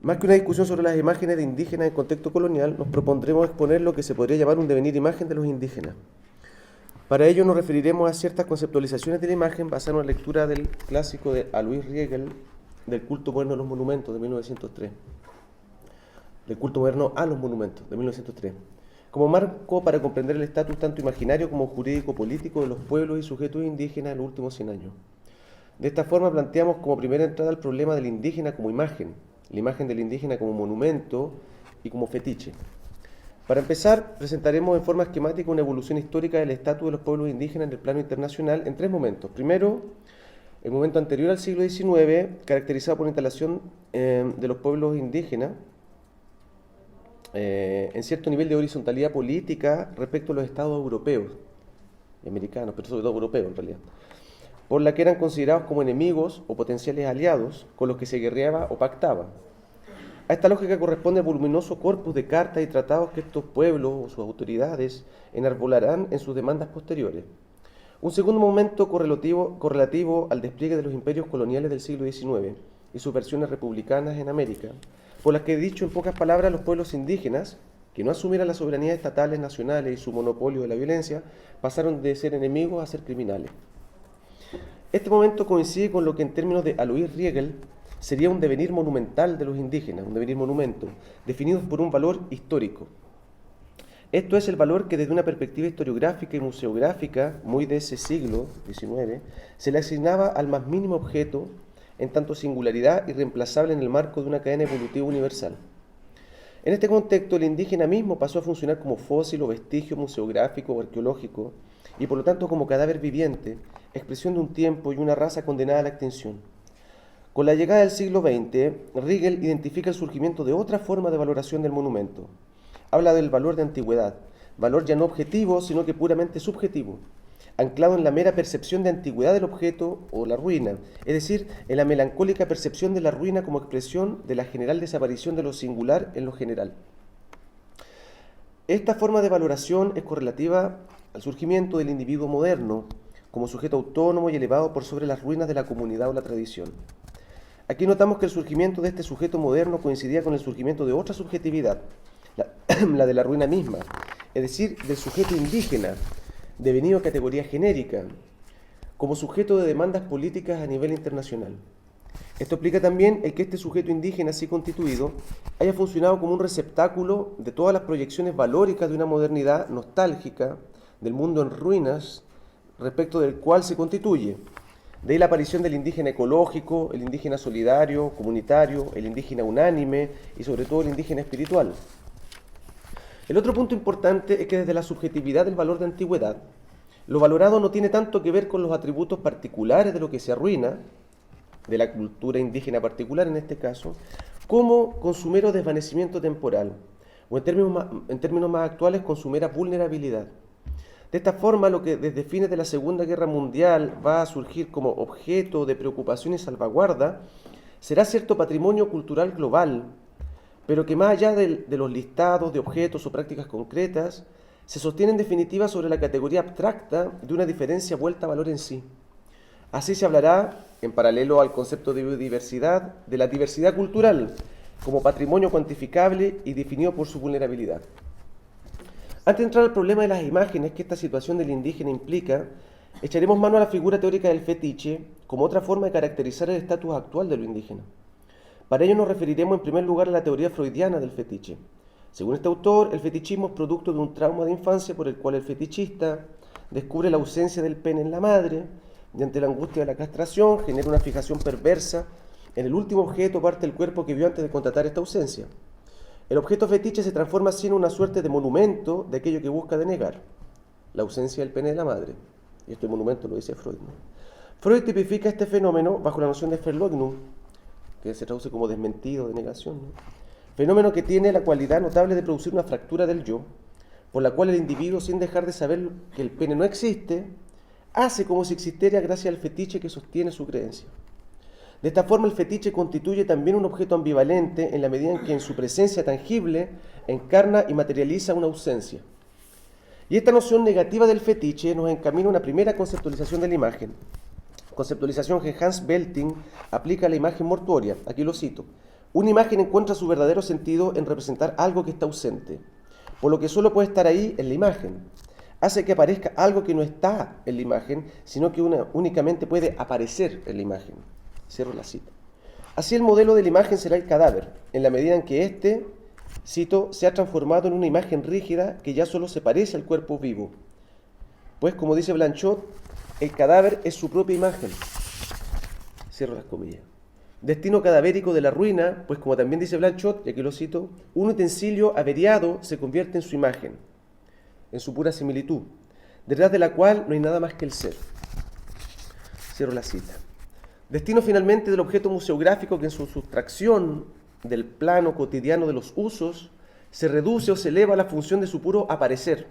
Más que una discusión sobre las imágenes de indígenas en contexto colonial, nos propondremos exponer lo que se podría llamar un devenir imagen de los indígenas. Para ello nos referiremos a ciertas conceptualizaciones de la imagen basadas en una lectura del clásico de Alois Riegel, del culto moderno a los monumentos, de 1903. Del culto moderno a los monumentos, de 1903. Como marco para comprender el estatus tanto imaginario como jurídico-político de los pueblos y sujetos indígenas en los últimos 100 años. De esta forma planteamos como primera entrada el problema del indígena como imagen, la imagen del indígena como monumento y como fetiche. Para empezar, presentaremos en forma esquemática una evolución histórica del estatus de los pueblos indígenas en el plano internacional en tres momentos. Primero, el momento anterior al siglo XIX, caracterizado por la instalación de los pueblos indígenas en cierto nivel de horizontalidad política respecto a los estados europeos y americanos, pero sobre todo europeos en realidad, por la que eran considerados como enemigos o potenciales aliados con los que se guerreaba o pactaba. A esta lógica corresponde el voluminoso corpus de cartas y tratados que estos pueblos o sus autoridades enarbolarán en sus demandas posteriores. Un segundo momento correlativo al despliegue de los imperios coloniales del siglo XIX y sus versiones republicanas en América, por las que he dicho en pocas palabras los pueblos indígenas, que no asumieran las soberanías estatales nacionales y su monopolio de la violencia, pasaron de ser enemigos a ser criminales. Este momento coincide con lo que en términos de Alois Riegel sería un devenir monumental de los indígenas, un devenir monumento, definidos por un valor histórico. Esto es el valor que desde una perspectiva historiográfica y museográfica, muy de ese siglo XIX, se le asignaba al más mínimo objeto, en tanto singularidad irreemplazable en el marco de una cadena evolutiva universal. En este contexto, el indígena mismo pasó a funcionar como fósil o vestigio museográfico o arqueológico, y por lo tanto como cadáver viviente, expresión de un tiempo y una raza condenada a la extinción. Con la llegada del siglo XX, Riegel identifica el surgimiento de otra forma de valoración del monumento. Habla del valor de antigüedad, valor ya no objetivo, sino que puramente subjetivo, anclado en la mera percepción de antigüedad del objeto o la ruina, es decir, en la melancólica percepción de la ruina como expresión de la general desaparición de lo singular en lo general. Esta forma de valoración es correlativa al surgimiento del individuo moderno, como sujeto autónomo y elevado por sobre las ruinas de la comunidad o la tradición. Aquí notamos que el surgimiento de este sujeto moderno coincidía con el surgimiento de otra subjetividad, la de la ruina misma, es decir, del sujeto indígena, devenido categoría genérica, como sujeto de demandas políticas a nivel internacional. Esto explica también el que este sujeto indígena así constituido haya funcionado como un receptáculo de todas las proyecciones valóricas de una modernidad nostálgica del mundo en ruinas respecto del cual se constituye. De ahí la aparición del indígena ecológico, el indígena solidario, comunitario, el indígena unánime y sobre todo el indígena espiritual. El otro punto importante es que desde la subjetividad del valor de antigüedad, lo valorado no tiene tanto que ver con los atributos particulares de lo que se arruina, de la cultura indígena particular en este caso, como con su mero desvanecimiento temporal, o en términos más actuales, con su mera vulnerabilidad. De esta forma, lo que desde fines de la Segunda Guerra Mundial va a surgir como objeto de preocupación y salvaguarda, será cierto patrimonio cultural global, pero que más allá de los listados de objetos o prácticas concretas, se sostiene en definitiva sobre la categoría abstracta de una diferencia vuelta a valor en sí. Así se hablará, en paralelo al concepto de biodiversidad, de la diversidad cultural como patrimonio cuantificable y definido por su vulnerabilidad. Antes de entrar al problema de las imágenes que esta situación del indígena implica, echaremos mano a la figura teórica del fetiche como otra forma de caracterizar el estatus actual de lo indígena. Para ello nos referiremos en primer lugar a la teoría freudiana del fetiche. Según este autor, el fetichismo es producto de un trauma de infancia por el cual el fetichista descubre la ausencia del pene en la madre y ante la angustia de la castración genera una fijación perversa en el último objeto o parte del cuerpo que vio antes de constatar esta ausencia. El objeto fetiche se transforma así en una suerte de monumento de aquello que busca denegar, la ausencia del pene de la madre. Y este monumento lo dice Freud, ¿no? Freud tipifica este fenómeno bajo la noción de Verleugnung, que se traduce como desmentido, denegación, ¿no? Fenómeno que tiene la cualidad notable de producir una fractura del yo, por la cual el individuo, sin dejar de saber que el pene no existe, hace como si existiera gracias al fetiche que sostiene su creencia. De esta forma, el fetiche constituye también un objeto ambivalente en la medida en que en su presencia tangible encarna y materializa una ausencia. Y esta noción negativa del fetiche nos encamina a una primera conceptualización de la imagen. Conceptualización que Hans Belting aplica a la imagen mortuoria. Aquí lo cito. Una imagen encuentra su verdadero sentido en representar algo que está ausente, por lo que solo puede estar ahí en la imagen. Hace que aparezca algo que no está en la imagen, sino que únicamente puede aparecer en la imagen. Cierro la cita. Así el modelo de la imagen será el cadáver, en la medida en que éste, cito, se ha transformado en una imagen rígida que ya solo se parece al cuerpo vivo. Pues, como dice Blanchot, el cadáver es su propia imagen. Cierro las comillas. Destino cadavérico de la ruina, pues como también dice Blanchot, y aquí lo cito, un utensilio averiado se convierte en su imagen, en su pura similitud, detrás de la cual no hay nada más que el ser. Cierro la cita. Destino finalmente del objeto museográfico que en su sustracción del plano cotidiano de los usos se reduce o se eleva a la función de su puro aparecer,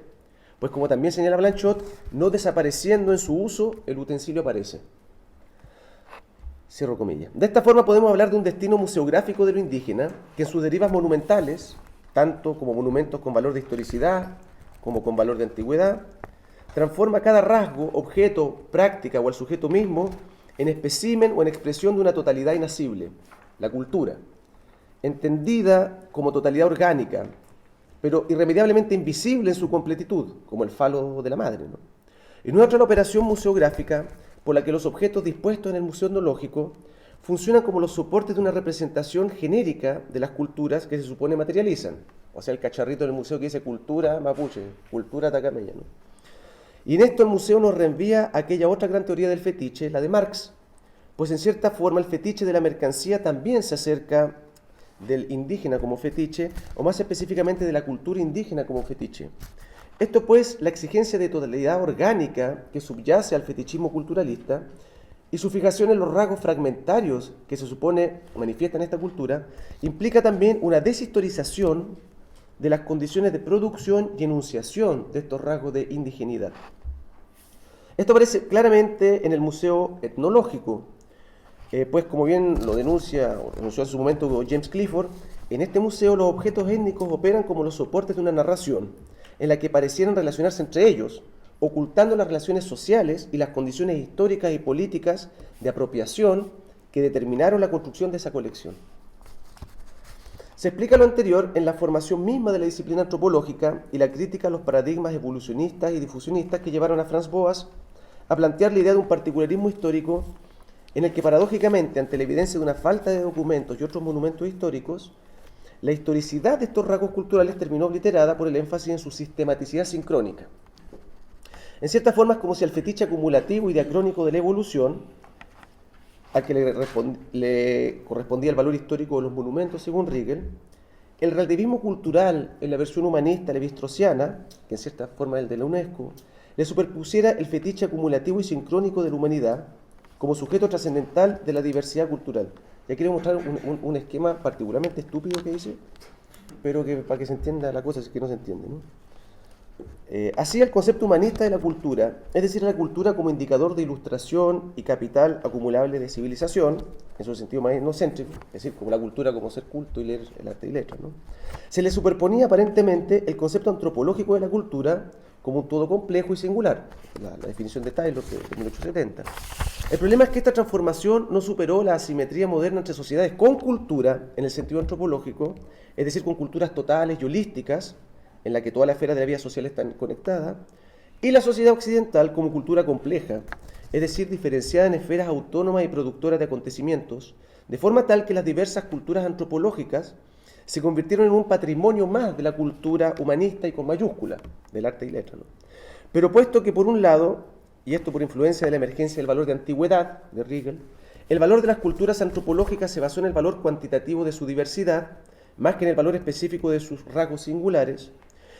pues como también señala Blanchot, no desapareciendo en su uso, el utensilio aparece. Cierro comillas. De esta forma podemos hablar de un destino museográfico de lo indígena, que en sus derivas monumentales, tanto como monumentos con valor de historicidad, como con valor de antigüedad, transforma cada rasgo, objeto, práctica o al sujeto mismo en espécimen o en expresión de una totalidad inacible, la cultura, entendida como totalidad orgánica, pero irremediablemente invisible en su completitud, como el falo de la madre, ¿no? Y no es otra la operación museográfica por la que los objetos dispuestos en el museo etnológico funcionan como los soportes de una representación genérica de las culturas que se supone materializan. O sea, el cacharrito del museo que dice cultura mapuche, cultura atacameña, ¿no? Y en esto el museo nos reenvía a aquella otra gran teoría del fetiche, la de Marx, pues en cierta forma el fetiche de la mercancía también se acerca del indígena como fetiche, o más específicamente de la cultura indígena como fetiche. Esto pues, la exigencia de totalidad orgánica que subyace al fetichismo culturalista y su fijación en los rasgos fragmentarios que se supone manifiestan esta cultura, implica también una deshistorización de las condiciones de producción y enunciación de estos rasgos de indigenidad. Esto aparece claramente en el Museo Etnológico, pues como bien lo denunció en su momento James Clifford, en este museo los objetos étnicos operan como los soportes de una narración, en la que parecieran relacionarse entre ellos, ocultando las relaciones sociales y las condiciones históricas y políticas de apropiación que determinaron la construcción de esa colección. Se explica lo anterior en la formación misma de la disciplina antropológica y la crítica a los paradigmas evolucionistas y difusionistas que llevaron a Franz Boas a plantear la idea de un particularismo histórico en el que paradójicamente, ante la evidencia de una falta de documentos y otros monumentos históricos, la historicidad de estos rasgos culturales terminó obliterada por el énfasis en su sistematicidad sincrónica. En cierta forma es como si al fetiche acumulativo y diacrónico de la evolución, al que le correspondía el valor histórico de los monumentos según Riegel, el relativismo cultural en la versión humanista levi-straussiana, que en cierta forma es el de la UNESCO, le superpusiera el fetiche acumulativo y sincrónico de la humanidad como sujeto trascendental de la diversidad cultural. Ya quiero mostrar un esquema particularmente estúpido que dice, pero que para que se entienda la cosa, es que no se entiende, ¿no? Así el concepto humanista de la cultura, es decir, la cultura como indicador de ilustración y capital acumulable de civilización, en su sentido más etnocéntrico, es decir, como la cultura como ser culto y leer el arte y letras, ¿no? Se le superponía aparentemente el concepto antropológico de la cultura como un todo complejo y singular, la definición de Taylor de 1870. El problema es que esta transformación no superó la asimetría moderna entre sociedades con cultura, en el sentido antropológico, es decir, con culturas totales y holísticas, en la que todas las esferas de la vida social están conectadas, y la sociedad occidental como cultura compleja, es decir, diferenciada en esferas autónomas y productoras de acontecimientos, de forma tal que las diversas culturas antropológicas se convirtieron en un patrimonio más de la cultura humanista y con mayúscula, del arte y letra, ¿no? Pero puesto que por un lado, y esto por influencia de la emergencia del valor de antigüedad, de Riegel, el valor de las culturas antropológicas se basó en el valor cuantitativo de su diversidad, más que en el valor específico de sus rasgos singulares,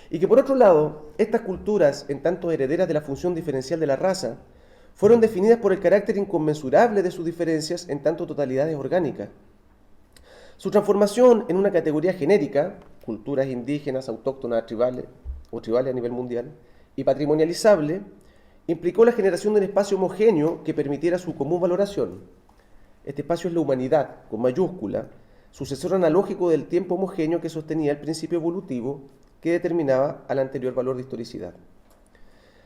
y que por otro lado, estas culturas, en tanto herederas de la función diferencial de la raza, fueron definidas por el carácter inconmensurable de sus diferencias en tanto totalidades orgánicas. Su transformación en una categoría genérica, culturas indígenas, autóctonas, tribales o tribales a nivel mundial, y patrimonializable, implicó la generación de un espacio homogéneo que permitiera su común valoración. Este espacio es la humanidad, con mayúscula, sucesor analógico del tiempo homogéneo que sostenía el principio evolutivo que determinaba al anterior valor de historicidad.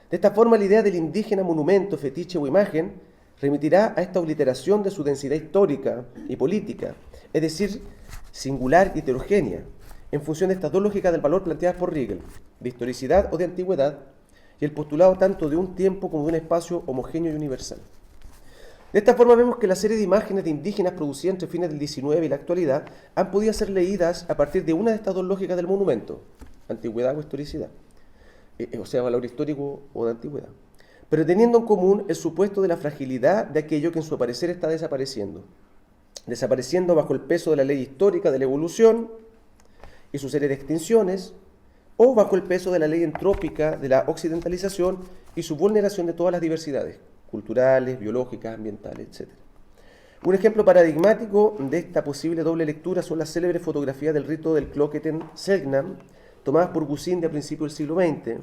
De esta forma, la idea del indígena monumento, fetiche o imagen remitirá a esta obliteración de su densidad histórica y política, es decir, singular y heterogénea, en función de estas dos lógicas del valor planteadas por Riegel, de historicidad o de antigüedad, y el postulado tanto de un tiempo como de un espacio homogéneo y universal. De esta forma vemos que la serie de imágenes de indígenas producidas entre fines del XIX y la actualidad han podido ser leídas a partir de una de estas dos lógicas del monumento, antigüedad o historicidad, o sea, valor histórico o de antigüedad, pero teniendo en común el supuesto de la fragilidad de aquello que en su aparecer está desapareciendo bajo el peso de la ley histórica de la evolución y su serie de extinciones, o bajo el peso de la ley entrópica de la occidentalización y su vulneración de todas las diversidades culturales, biológicas, ambientales, etc. Un ejemplo paradigmático de esta posible doble lectura son las célebres fotografías del rito del Klokketen-Selknam, tomadas por Gusinde a principios del siglo XX,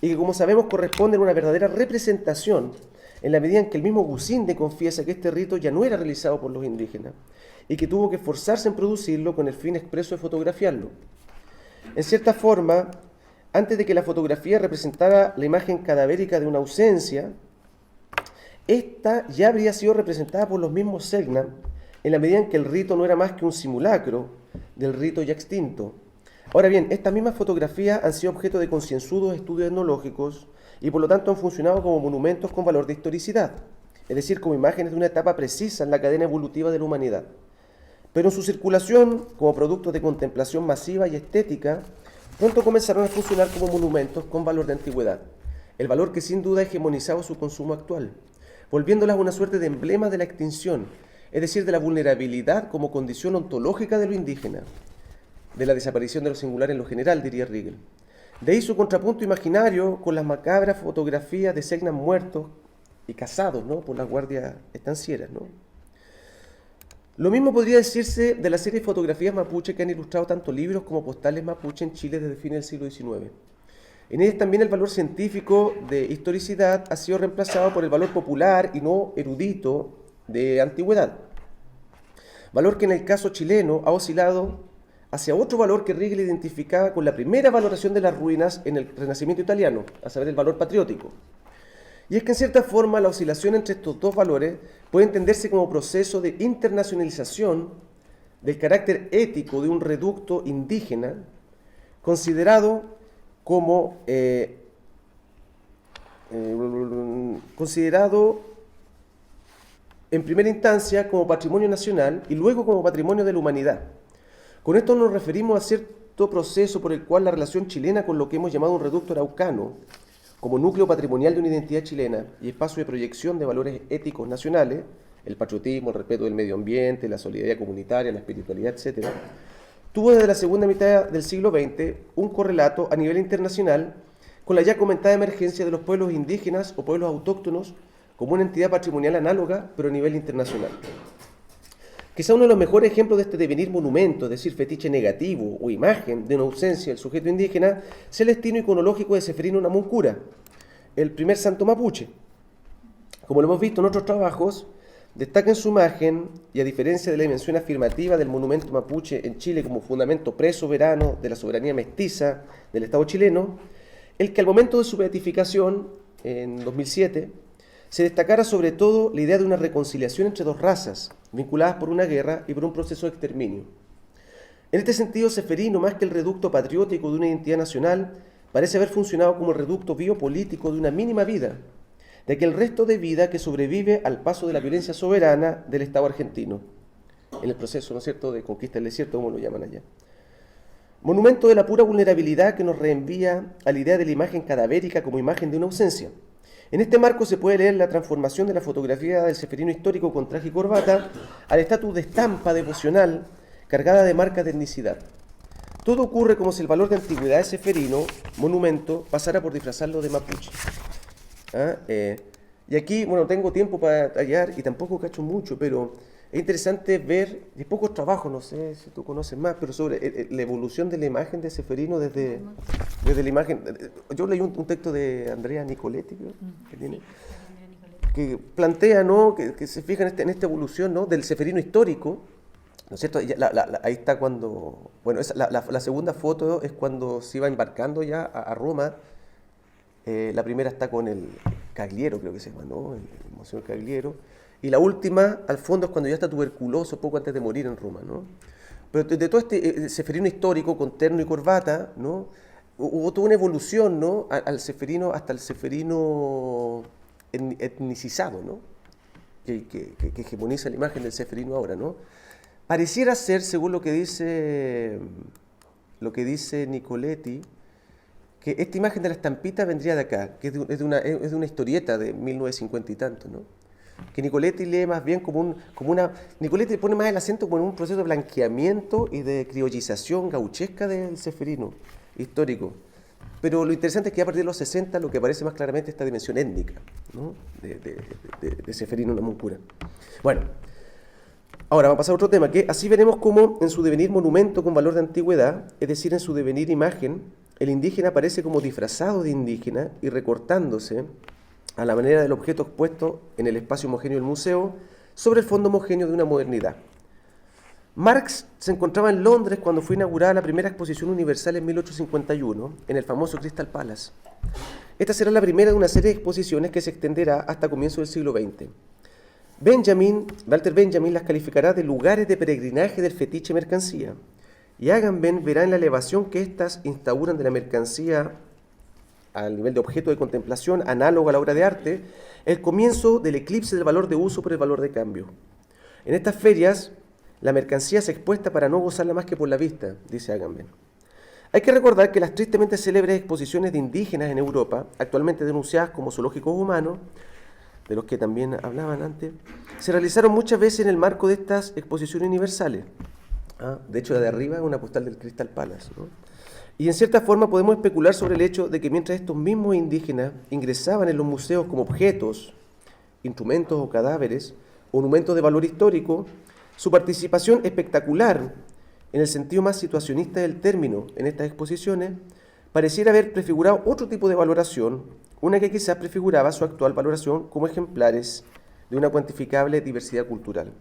y que, como sabemos, corresponden a una verdadera representación en la medida en que el mismo Gusinde confiesa que este rito ya no era realizado por los indígenas y que tuvo que esforzarse en producirlo con el fin expreso de fotografiarlo. En cierta forma, antes de que la fotografía representara la imagen cadavérica de una ausencia, esta ya habría sido representada por los mismos Selknam en la medida en que el rito no era más que un simulacro del rito ya extinto. Ahora bien, estas mismas fotografías han sido objeto de concienzudos estudios etnológicos y por lo tanto han funcionado como monumentos con valor de historicidad, es decir, como imágenes de una etapa precisa en la cadena evolutiva de la humanidad. Pero en su circulación, como productos de contemplación masiva y estética, pronto comenzaron a funcionar como monumentos con valor de antigüedad, el valor que sin duda ha hegemonizado su consumo actual, volviéndolas una suerte de emblemas de la extinción, es decir, de la vulnerabilidad como condición ontológica de lo indígena, de la desaparición de lo singular en lo general, diría Riegel. De ahí su contrapunto imaginario con las macabras fotografías de Selknam muertos y cazados, ¿no?, por las guardias estancieras, ¿no? Lo mismo podría decirse de la serie de fotografías mapuche que han ilustrado tanto libros como postales mapuche en Chile desde fines del siglo XIX. En ellas también el valor científico de historicidad ha sido reemplazado por el valor popular y no erudito de antigüedad. Valor que en el caso chileno ha oscilado hacia otro valor que Riegel identificaba con la primera valoración de las ruinas en el Renacimiento italiano, a saber, el valor patriótico. Y es que en cierta forma la oscilación entre estos dos valores puede entenderse como proceso de internacionalización del carácter ético de un reducto indígena considerado en primera instancia como patrimonio nacional y luego como patrimonio de la humanidad. Con esto nos referimos a cierto proceso por el cual la relación chilena con lo que hemos llamado un reducto araucano, como núcleo patrimonial de una identidad chilena y espacio de proyección de valores éticos nacionales, el patriotismo, el respeto del medio ambiente, la solidaridad comunitaria, la espiritualidad, etc., tuvo desde la segunda mitad del siglo XX un correlato a nivel internacional con la ya comentada emergencia de los pueblos indígenas o pueblos autóctonos como una entidad patrimonial análoga, pero a nivel internacional. Quizá uno de los mejores ejemplos de este devenir monumento, es decir, fetiche negativo o imagen de una ausencia del sujeto indígena, es el destino iconológico de Seferino Namuncura, el primer santo mapuche. Como lo hemos visto en otros trabajos, destaca en su imagen, y a diferencia de la dimensión afirmativa del monumento mapuche en Chile como fundamento presoberano de la soberanía mestiza del Estado chileno, el que al momento de su beatificación, en 2007, se destacara sobre todo la idea de una reconciliación entre dos razas, vinculadas por una guerra y por un proceso de exterminio. En este sentido, Seferino, más que el reducto patriótico de una identidad nacional, parece haber funcionado como el reducto biopolítico de una mínima vida, de aquel resto de vida que sobrevive al paso de la violencia soberana del Estado argentino, en el proceso, ¿no es cierto?, de conquista del desierto, como lo llaman allá. Monumento de la pura vulnerabilidad que nos reenvía a la idea de la imagen cadavérica como imagen de una ausencia. En este marco se puede leer la transformación de la fotografía del Seferino histórico con traje y corbata al estatus de estampa devocional cargada de marcas de etnicidad. Todo ocurre como si el valor de antigüedad de Seferino, monumento, pasara por disfrazarlo de mapuche. Y aquí, bueno, tengo tiempo para tallar y tampoco cacho mucho, pero es interesante ver, de pocos trabajos, no sé si tú conoces más, pero sobre la evolución de la imagen de Seferino desde la imagen. Yo leí un texto de Andrea Nicoletti, creo, que plantea, ¿no?, que se fija en esta evolución, ¿no?, del Seferino histórico, ¿no es cierto? Ahí está cuando, bueno, la segunda foto es cuando se iba embarcando ya a Roma. La primera está con el Cagliero, creo que se llama, ¿no? El Monseñor Cagliero. Y la última, al fondo, es cuando ya está tuberculoso, poco antes de morir en Roma, ¿no? Pero de todo este ceferino histórico con terno y corbata, ¿no? Hubo toda una evolución, ¿no? Al ceferino, hasta el ceferino etnicizado, ¿no? Que hegemoniza la imagen del ceferino ahora, ¿no? Pareciera ser, según lo que dice Nicoletti, que esta imagen de la estampita vendría de acá, que es de una historieta de 1950 y tanto, ¿no? Que Nicoletti lee más bien Nicoletti pone más el acento como en un proceso de blanqueamiento y de criollización gauchesca del ceferino histórico. Pero lo interesante es que a partir de los 60 lo que aparece más claramente es esta dimensión étnica, ¿no? de ceferino Namuncura. Bueno, ahora vamos a pasar a otro tema, que así veremos cómo en su devenir monumento con valor de antigüedad, es decir, en su devenir imagen, el indígena aparece como disfrazado de indígena y recortándose a la manera del objeto expuesto en el espacio homogéneo del museo sobre el fondo homogéneo de una modernidad. Marx se encontraba en Londres cuando fue inaugurada la primera exposición universal en 1851 en el famoso Crystal Palace. Esta será la primera de una serie de exposiciones que se extenderá hasta comienzos del siglo XX. Walter Benjamin las calificará de lugares de peregrinaje del fetiche mercancía, y Agamben verá en la elevación que éstas instauran de la mercancía al nivel de objeto de contemplación análogo a la obra de arte, el comienzo del eclipse del valor de uso por el valor de cambio. En estas ferias, la mercancía se expuesta para no gozarla más que por la vista, dice Agamben. Hay que recordar que las tristemente célebres exposiciones de indígenas en Europa, actualmente denunciadas como zoológicos humanos, de los que también hablaban antes, se realizaron muchas veces en el marco de estas exposiciones universales. De hecho, la de arriba es una postal del Crystal Palace, ¿no? Y en cierta forma podemos especular sobre el hecho de que mientras estos mismos indígenas ingresaban en los museos como objetos, instrumentos o cadáveres, monumentos de valor histórico, su participación espectacular, en el sentido más situacionista del término, en estas exposiciones, pareciera haber prefigurado otro tipo de valoración, una que quizás prefiguraba su actual valoración como ejemplares de una cuantificable diversidad cultural.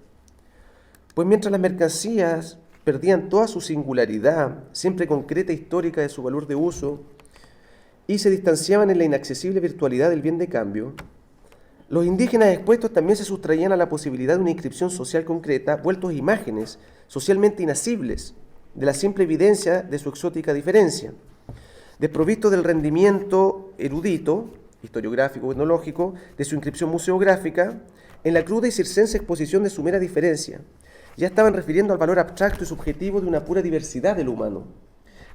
Pues mientras las mercancías perdían toda su singularidad, siempre concreta e histórica de su valor de uso, y se distanciaban en la inaccesible virtualidad del bien de cambio, los indígenas expuestos también se sustraían a la posibilidad de una inscripción social concreta, vueltos imágenes socialmente inasibles de la simple evidencia de su exótica diferencia, desprovistos del rendimiento erudito, historiográfico o etnológico, de su inscripción museográfica, en la cruda y circense exposición de su mera diferencia. Ya estaban refiriendo al valor abstracto y subjetivo de una pura diversidad del humano,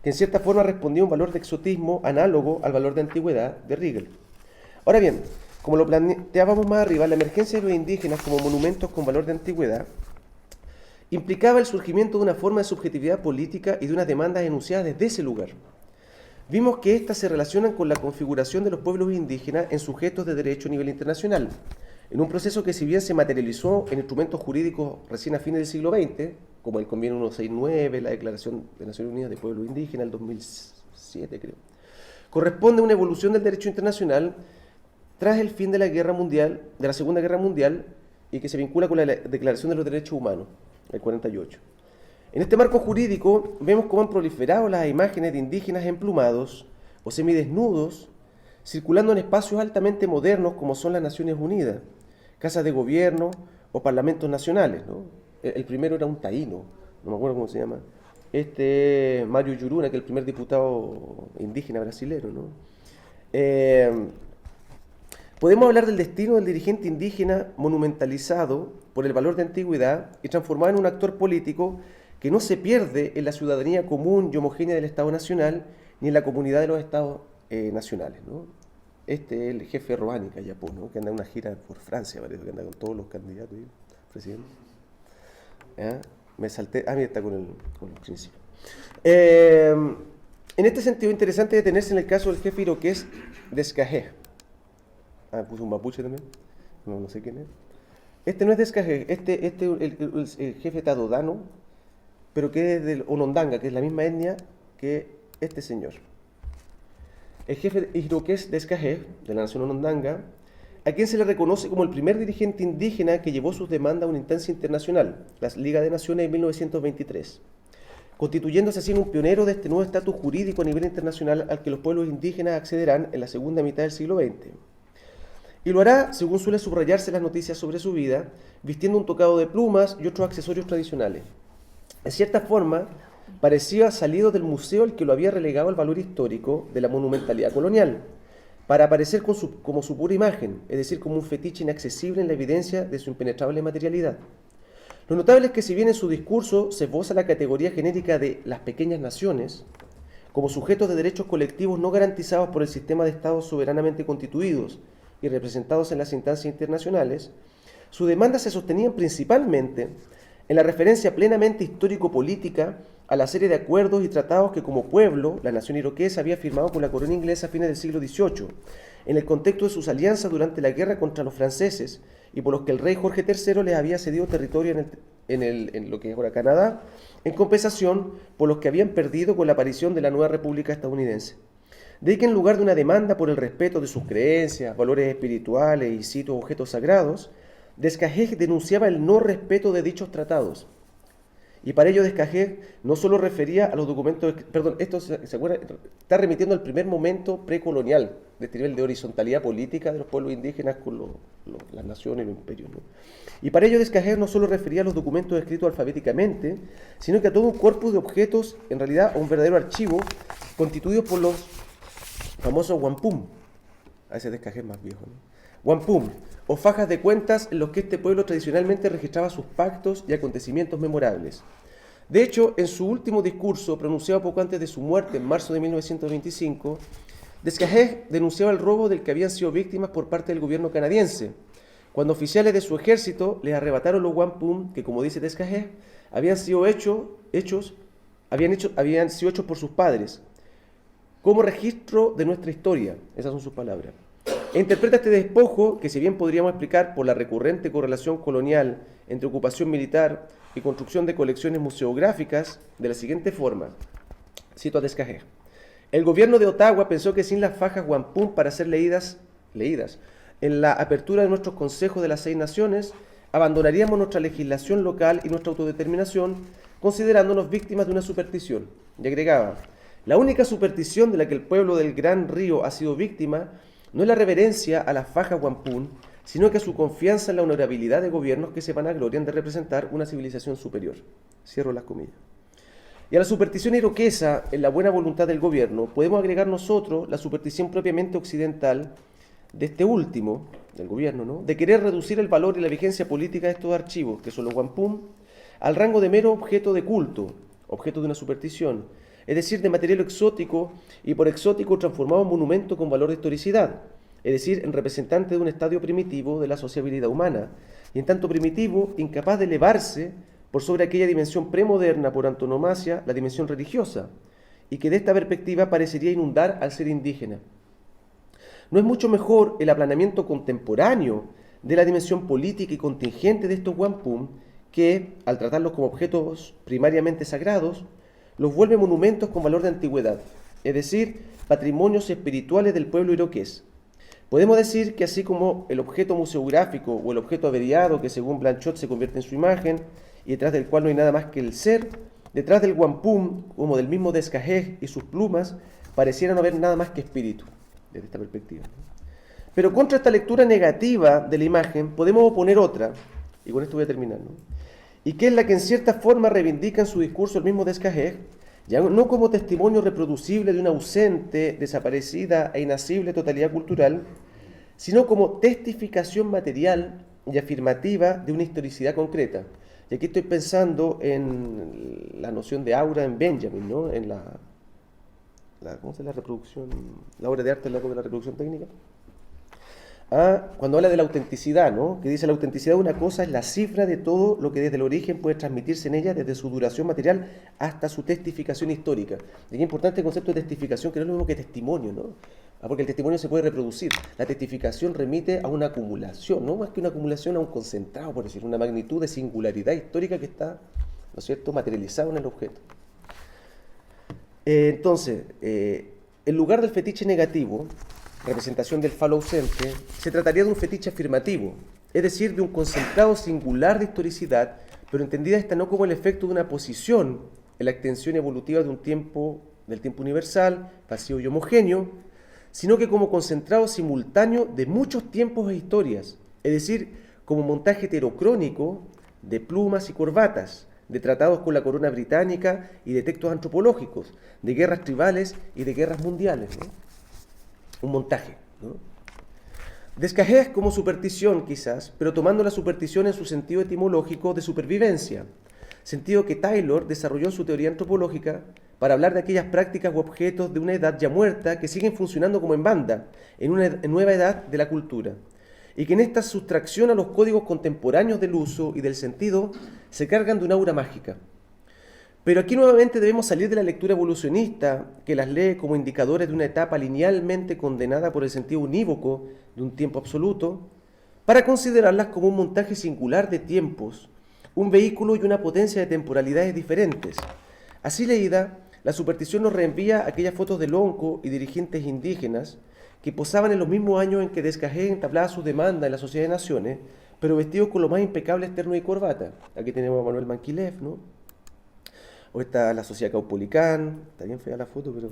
que en cierta forma respondía a un valor de exotismo análogo al valor de antigüedad de Riegel. Ahora bien, como lo planteábamos más arriba, la emergencia de los indígenas como monumentos con valor de antigüedad implicaba el surgimiento de una forma de subjetividad política y de unas demandas enunciadas desde ese lugar. Vimos que éstas se relacionan con la configuración de los pueblos indígenas en sujetos de derecho a nivel internacional, en un proceso que si bien se materializó en instrumentos jurídicos recién a fines del siglo XX, como el Convenio 169, la Declaración de Naciones Unidas de Pueblos Indígenas, el 2007 creo, corresponde a una evolución del derecho internacional tras el fin de la Segunda Guerra Mundial, y que se vincula con la Declaración de los Derechos Humanos, el 48. En este marco jurídico vemos cómo han proliferado las imágenes de indígenas emplumados o semidesnudos circulando en espacios altamente modernos como son las Naciones Unidas, casas de gobierno o parlamentos nacionales, ¿no? El primero era un taíno, no me acuerdo cómo se llama, Mario Yuruna, que es el primer diputado indígena brasilero, ¿no? Podemos hablar del destino del dirigente indígena monumentalizado por el valor de antigüedad y transformado en un actor político que no se pierde en la ciudadanía común y homogénea del Estado Nacional ni en la comunidad de los Estados nacionales, ¿no? Este es el jefe Rohani Cayapó, ¿no? Que anda en una gira por Francia, parece que anda con todos los candidatos y presidentes. Me salté, mira, está con el príncipe. En este sentido, interesante detenerse en el caso del jefe iroqués Descajé. Puso un mapuche también, no sé quién es. Este no es Descajé, el jefe Tadodano, pero que es del Onondanga, que es la misma etnia que este señor. El jefe iroqués Descajé, de la nación Onondanga, a quien se le reconoce como el primer dirigente indígena que llevó sus demandas a una instancia internacional, la Liga de Naciones de 1923, constituyéndose así en un pionero de este nuevo estatus jurídico a nivel internacional al que los pueblos indígenas accederán en la segunda mitad del siglo XX. Y lo hará, según suele subrayarse las noticias sobre su vida, vistiendo un tocado de plumas y otros accesorios tradicionales. En cierta forma, parecía salido del museo al que lo había relegado el valor histórico de la monumentalidad colonial, para aparecer como su pura imagen, es decir, como un fetiche inaccesible en la evidencia de su impenetrable materialidad. Lo notable es que si bien en su discurso se esboza la categoría genérica de las pequeñas naciones, como sujetos de derechos colectivos no garantizados por el sistema de estados soberanamente constituidos y representados en las instancias internacionales, su demanda se sostenía principalmente en la referencia plenamente histórico-política a la serie de acuerdos y tratados que como pueblo, la nación iroquesa había firmado con la corona inglesa a fines del siglo XVIII, en el contexto de sus alianzas durante la guerra contra los franceses y por los que el rey Jorge III les había cedido territorio en lo que es ahora Canadá, en compensación por los que habían perdido con la aparición de la nueva República estadounidense. De ahí que en lugar de una demanda por el respeto de sus creencias, valores espirituales y citos objetos sagrados, Descajés denunciaba el no respeto de dichos tratados. Y para ello Descajés no solo refería a los documentos, perdón, esto se acuerda, está remitiendo al primer momento precolonial, de este nivel de horizontalidad política de los pueblos indígenas con las naciones y los imperios, ¿no? Y para ello Descajés no solo refería a los documentos escritos alfabéticamente, sino que a todo un corpus de objetos, en realidad a un verdadero archivo, constituido por los famosos wampum, a ese Descajés más viejo, ¿no? Wampum, o fajas de cuentas en los que este pueblo tradicionalmente registraba sus pactos y acontecimientos memorables. De hecho, en su último discurso, pronunciado poco antes de su muerte, en marzo de 1925, Descajés denunciaba el robo del que habían sido víctimas por parte del gobierno canadiense, cuando oficiales de su ejército les arrebataron los wampum que, como dice Descajés, habían sido hechos por sus padres, como registro de nuestra historia. Esas son sus palabras. E interpreta este despojo, que si bien podríamos explicar por la recurrente correlación colonial entre ocupación militar y construcción de colecciones museográficas, de la siguiente forma. Cito a Descajés. El gobierno de Ottawa pensó que sin las fajas wampum para ser leídas en la apertura de nuestros consejos de las 6 naciones, abandonaríamos nuestra legislación local y nuestra autodeterminación, considerándonos víctimas de una superstición. Y agregaba, la única superstición de la que el pueblo del Gran Río ha sido víctima no es la reverencia a las fajas wampum, sino que a su confianza en la honorabilidad de gobiernos que se vanaglorian de representar una civilización superior. Cierro las comillas. Y a la superstición iroquesa, en la buena voluntad del gobierno, podemos agregar nosotros la superstición propiamente occidental de este último, del gobierno, ¿no?, de querer reducir el valor y la vigencia política de estos archivos, que son los wampum, al rango de mero objeto de culto, objeto de una superstición, es decir, de material exótico y por exótico transformado en monumento con valor de historicidad, es decir, en representante de un estadio primitivo de la sociabilidad humana, y en tanto primitivo, incapaz de elevarse por sobre aquella dimensión premoderna por antonomasia, la dimensión religiosa, y que de esta perspectiva parecería inundar al ser indígena. ¿No es mucho mejor el aplanamiento contemporáneo de la dimensión política y contingente de estos wampum que, al tratarlos como objetos primariamente sagrados, los vuelve monumentos con valor de antigüedad, es decir, patrimonios espirituales del pueblo iroqués? Podemos decir que así como el objeto museográfico o el objeto averiado que según Blanchot se convierte en su imagen y detrás del cual no hay nada más que el ser, detrás del wampum, como del mismo Descajés y sus plumas, pareciera no haber nada más que espíritu, desde esta perspectiva. Pero contra esta lectura negativa de la imagen podemos oponer otra, y con esto voy a terminar, ¿no?, y que es la que en cierta forma reivindica en su discurso el mismo Descajés, ya no como testimonio reproducible de una ausente, desaparecida e inacible totalidad cultural, sino como testificación material y afirmativa de una historicidad concreta. Y aquí estoy pensando en la noción de aura en Benjamin, ¿no?, en ¿cómo se llama? La reproducción, la obra de arte en la de la reproducción técnica. Cuando habla de la autenticidad, ¿no?, que dice la autenticidad de una cosa es la cifra de todo lo que desde el origen puede transmitirse en ella, desde su duración material hasta su testificación histórica. Y es importante el concepto de testificación, que no es lo mismo que testimonio, ¿no? Porque el testimonio se puede reproducir. La testificación remite a una acumulación, no más que una acumulación, a un concentrado, por decir, una magnitud de singularidad histórica que está, ¿no es cierto?, materializado en el objeto. Entonces, en lugar del fetiche negativo, representación del falo ausente, se trataría de un fetiche afirmativo, es decir, de un concentrado singular de historicidad, pero entendida esta no como el efecto de una posición en la extensión evolutiva de del tiempo universal, vacío y homogéneo, sino que como concentrado simultáneo de muchos tiempos e historias, es decir, como montaje heterocrónico de plumas y corbatas, de tratados con la corona británica y de textos antropológicos, de guerras tribales y de guerras mundiales, ¿no? Un montaje, ¿no? Descajés como superstición quizás, pero tomando la superstición en su sentido etimológico de supervivencia, sentido que Taylor desarrolló en su teoría antropológica para hablar de aquellas prácticas u objetos de una edad ya muerta que siguen funcionando como en banda, en una nueva edad de la cultura, y que en esta sustracción a los códigos contemporáneos del uso y del sentido se cargan de una aura mágica. Pero aquí nuevamente debemos salir de la lectura evolucionista, que las lee como indicadores de una etapa linealmente condenada por el sentido unívoco de un tiempo absoluto, para considerarlas como un montaje singular de tiempos, un vehículo y una potencia de temporalidades diferentes. Así leída, la superstición nos reenvía aquellas fotos de Lonco y dirigentes indígenas que posaban en los mismos años en que Descajés entablaba sus demandas en la Sociedad de Naciones, pero vestidos con lo más impecable terno y corbata. Aquí tenemos a Manuel Manquilef, ¿no? O está la Sociedad Caupolicán, está bien fea la foto, pero...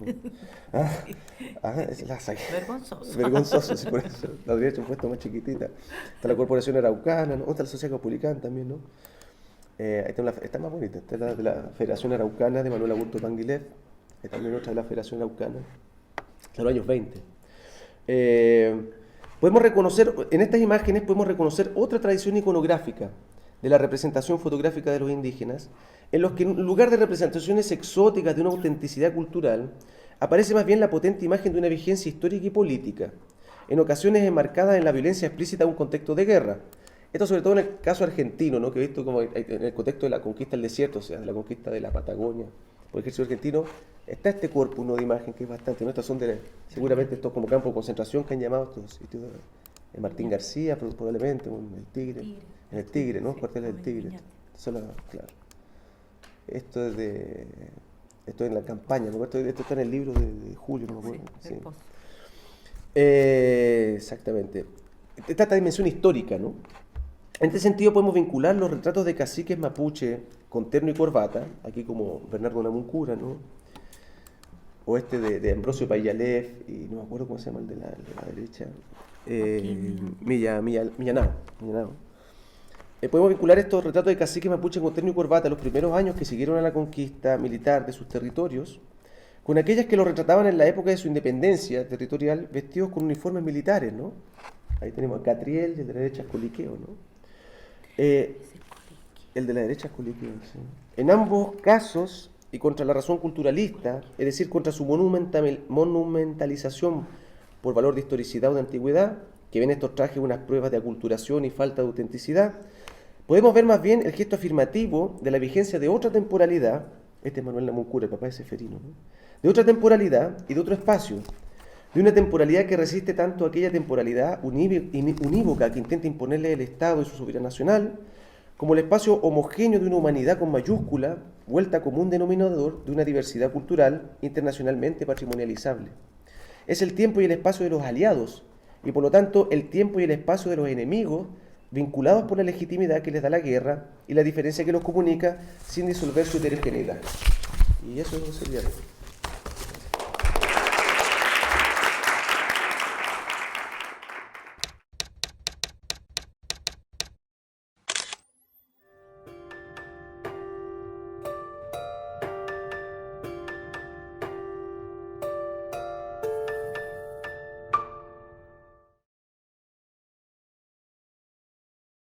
la saqué. Vergonzoso. Vergonzoso, sí, por eso. La habría hecho un puesto más chiquitita. Está la Corporación Araucana, ¿no? Está la Sociedad Caupolicán también, ¿no? Ahí está más bonita, está la de la Federación Araucana de Manuel Augusto Manguilef, también otra de la Federación Araucana, de los años 20. Podemos reconocer, en estas imágenes podemos reconocer otra tradición iconográfica de la representación fotográfica de los indígenas, en los que en lugar de representaciones exóticas de una autenticidad cultural, aparece más bien la potente imagen de una vigencia histórica y política, en ocasiones enmarcada en la violencia explícita de un contexto de guerra. Esto sobre todo en el caso argentino, ¿no? Que he visto como en el contexto de la conquista del desierto, o sea, de la conquista de la Patagonia, por el ejército argentino, está este corpus, ¿no?, de imagen que es bastante, ¿no? Estas son seguramente estos como campos de concentración que han llamado estos sitios de Martín García, probablemente, en el Tigre, ¿no? Cuarteles del Tigre. Claro. Esto es en la campaña, ¿no? Esto está en el libro de Julio, no me acuerdo. Sí. Exactamente. Esta dimensión histórica, ¿no? En este sentido podemos vincular los retratos de caciques mapuche con terno y corbata, aquí como Bernardo Namuncura, ¿no? O este de Ambrosio Payalef, y no me acuerdo cómo se llama el de la derecha, Millanao. Podemos vincular estos retratos de caciques mapuche con terno y corbata, los primeros años que siguieron a la conquista militar de sus territorios, con aquellas que los retrataban en la época de su independencia territorial, vestidos con uniformes militares, ¿no? Ahí tenemos a Catriel, y el de la derecha es Coliqueo, ¿no? El de la derecha es Coliqueo, sí. En ambos casos, y contra la razón culturalista, es decir, contra su monumentalización por valor de historicidad o de antigüedad, que ven estos trajes unas pruebas de aculturación y falta de autenticidad, podemos ver más bien el gesto afirmativo de la vigencia de otra temporalidad, este es Manuel Namuncura, el papá de Seferino, ¿no?, de otra temporalidad y de otro espacio, de una temporalidad que resiste tanto a aquella temporalidad unívoca que intenta imponerle el Estado y su soberanía nacional, como el espacio homogéneo de una humanidad con mayúscula, vuelta como un denominador de una diversidad cultural internacionalmente patrimonializable. Es el tiempo y el espacio de los aliados, y por lo tanto el tiempo y el espacio de los enemigos, vinculados por la legitimidad que les da la guerra y la diferencia que los comunica sin disolver su heterogeneidad. Y eso sería...